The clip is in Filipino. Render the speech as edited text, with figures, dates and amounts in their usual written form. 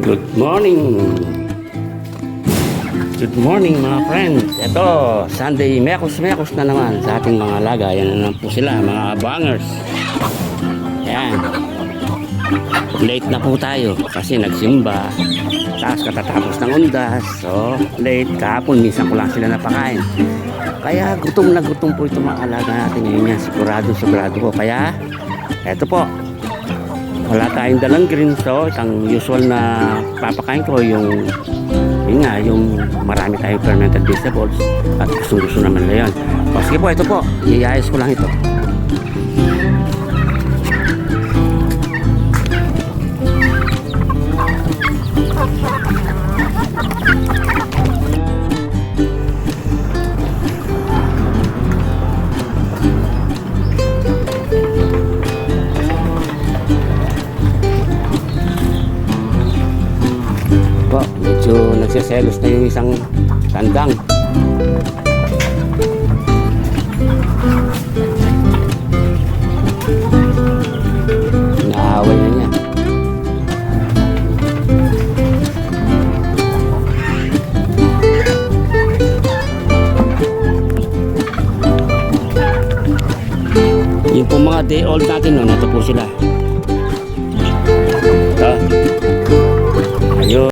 Good morning! Good morning mga friends. Ito, Sunday mekos-mekos na naman sa ating mga alaga. Yan na naman po sila, mga bangers. Yan. Late na po tayo kasi nagsimba. Tapos katatapos ng undas. So, late. Kahapon, minsan ko lang sila napakain. Kaya gutom na gutom po itong mga alaga natin ngayon yan. Sigurado po. Kaya, eto po. Wala tayong dalang green, so ang usual na papakain ko yung marami tayong fermented vegetables at gusto naman na yun. O sige po, ito po, iayos ko lang ito. Medyo nagsiselos na yung isang tandang. Naaway na niya. Yung po mga day old natin, no, nato po sila.